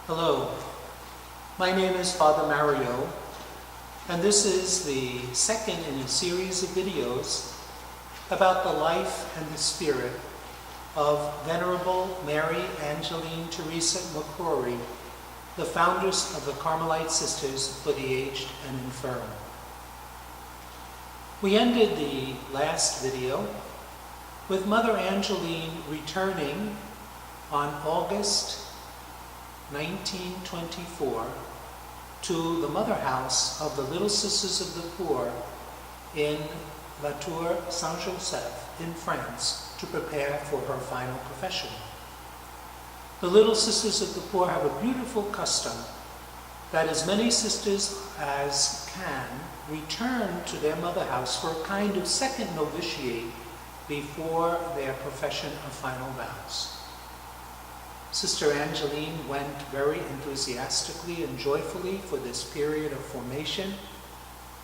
Hello, my name is Father Mario, and this is the second in a series of videos about the life and the spirit of Venerable Mary Angeline Teresa McCrory, the founders of the Carmelite Sisters for the Aged and Infirm. We ended the last video with Mother Angeline returning on August 1924 to the mother house of the Little Sisters of the Poor in La Tour Saint-Joseph in France to prepare for her final profession. The Little Sisters of the Poor have a beautiful custom that as many sisters as can return to their mother house for a kind of second novitiate before their profession of final vows. Sister Angeline went very enthusiastically and joyfully for this period of formation,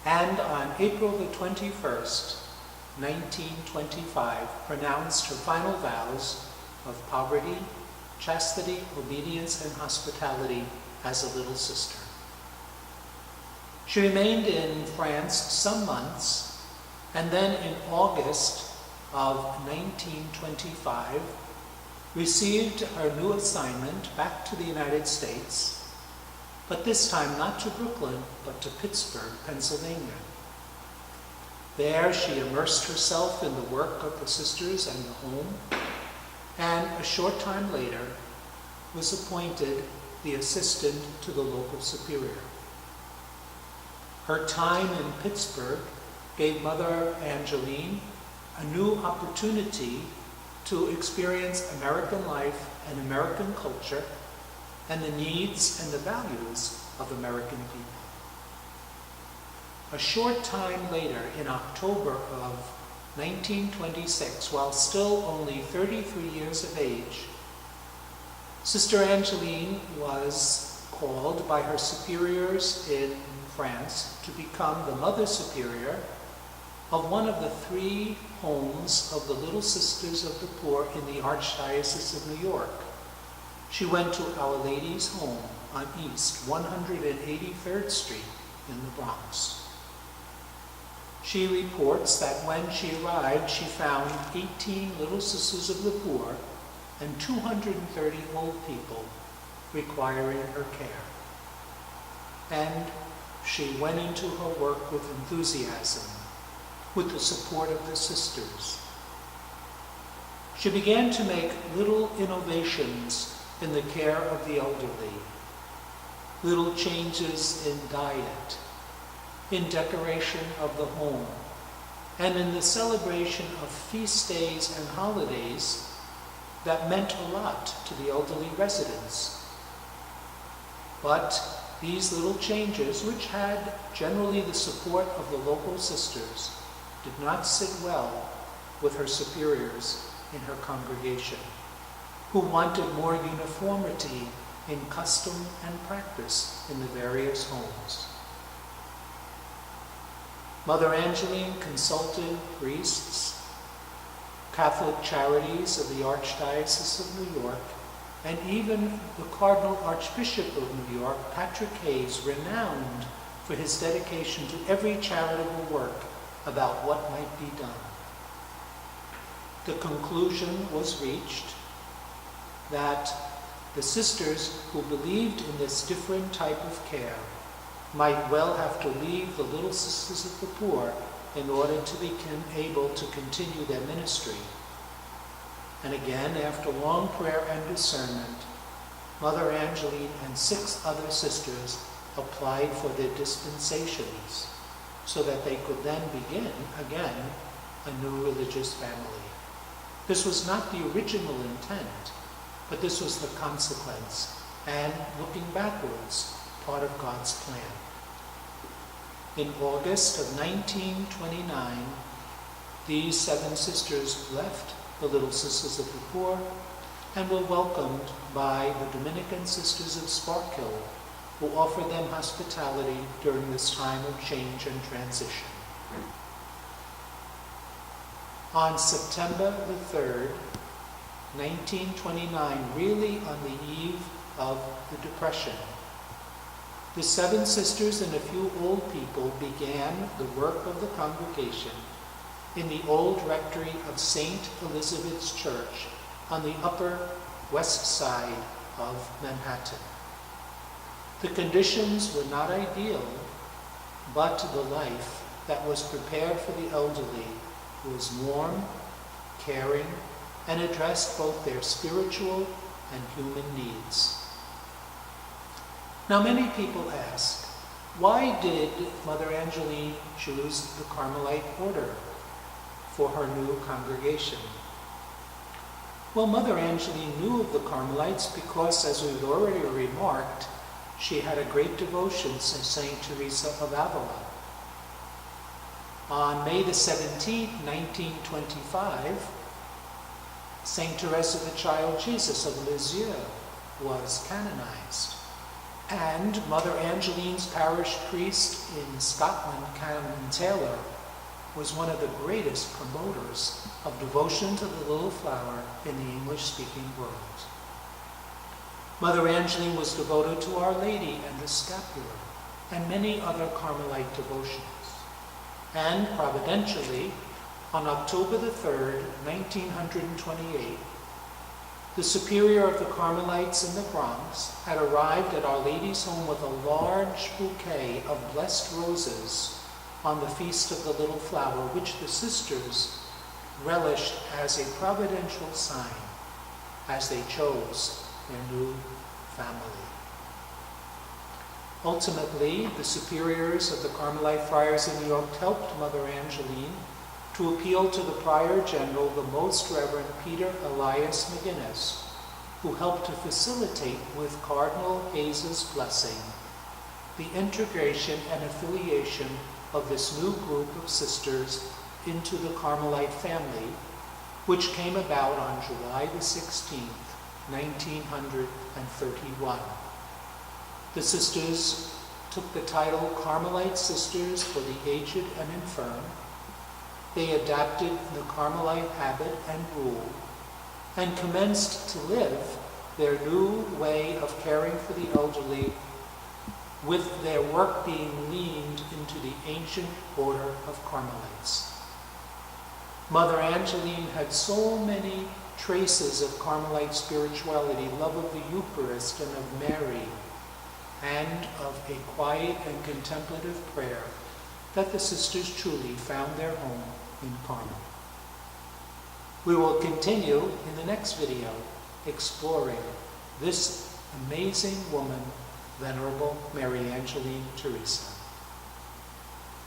and on April the 21st, 1925, pronounced her final vows of poverty, chastity, obedience, and hospitality as a little sister. She remained in France some months, and then in August of 1925, received her new assignment back to the United States, but this time not to Brooklyn, but to Pittsburgh, Pennsylvania. There she immersed herself in the work of the sisters and the home, and a short time later was appointed the assistant to the local superior. Her time in Pittsburgh gave Mother Angeline a new opportunity to experience American life and American culture and the needs and the values of American people. A short time later, in October of 1926, while still only 33 years of age, Sister Angeline was called by her superiors in France to become the Mother Superior of one of the 3 homes of the Little Sisters of the Poor in the Archdiocese of New York. She went to Our Lady's home on East 183rd Street in the Bronx. She reports that when she arrived, she found 18 Little Sisters of the Poor and 230 old people requiring her care. And she went into her work with enthusiasm, with the support of the sisters. She began to make little innovations in the care of the elderly, little changes in diet, in decoration of the home, and in the celebration of feast days and holidays that meant a lot to the elderly residents. But these little changes, which had generally the support of the local sisters, did not sit well with her superiors in her congregation, who wanted more uniformity in custom and practice in the various homes. Mother Angeline consulted priests, Catholic charities of the Archdiocese of New York, and even the Cardinal Archbishop of New York, Patrick Hayes, renowned for his dedication to every charitable work about what might be done. The conclusion was reached that the sisters who believed in this different type of care might well have to leave the Little Sisters of the Poor in order to be able to continue their ministry. And again, after long prayer and discernment, Mother Angeline and 6 other sisters applied for their dispensations, so that they could then begin, again, a new religious family. This was not the original intent, but this was the consequence, and looking backwards, part of God's plan. In August of 1929, these 7 sisters left the Little Sisters of the Poor and were welcomed by the Dominican Sisters of Sparkhill, who offered them hospitality during this time of change and transition. On September the 3rd, 1929, really on the eve of the Depression. The 7 sisters and a few old people began the work of the congregation in the old rectory of St. Elizabeth's Church on the Upper West Side of Manhattan. The conditions were not ideal, but the life that was prepared for the elderly was warm, caring, and addressed both their spiritual and human needs. Now, many people ask, why did Mother Angeline choose the Carmelite order for her new congregation? Well, Mother Angeline knew of the Carmelites because, as we've already remarked, she had a great devotion to Saint Teresa of Avila. On May the 17th, 1925, Saint Teresa the Child Jesus of Lisieux was canonized. And Mother Angeline's parish priest in Scotland, Canon Taylor, was one of the greatest promoters of devotion to the little flower in the English-speaking world. Mother Angeline was devoted to Our Lady and the scapular, and many other Carmelite devotions. And providentially, on October the 3rd, 1928, the superior of the Carmelites in the Bronx had arrived at Our Lady's home with a large bouquet of blessed roses on the Feast of the Little Flower, which the sisters relished as a providential sign as they chose their new family. Ultimately, the superiors of the Carmelite friars in New York helped Mother Angeline to appeal to the Prior General, the Most Reverend Peter Elias McGinnis, who helped to facilitate, with Cardinal Hayes's blessing, the integration and affiliation of this new group of sisters into the Carmelite family, which came about on July the 16th, 1931. The sisters took the title Carmelite Sisters for the Aged and Infirm. They adapted the Carmelite habit and rule and commenced to live their new way of caring for the elderly, with their work being leaned into the ancient order of Carmelites. Mother Angeline had so many traces of Carmelite spirituality, love of the Eucharist and of Mary, and of a quiet and contemplative prayer, that the sisters truly found their home in Carmel. We will continue in the next video exploring this amazing woman, Venerable Mary Angeline Teresa.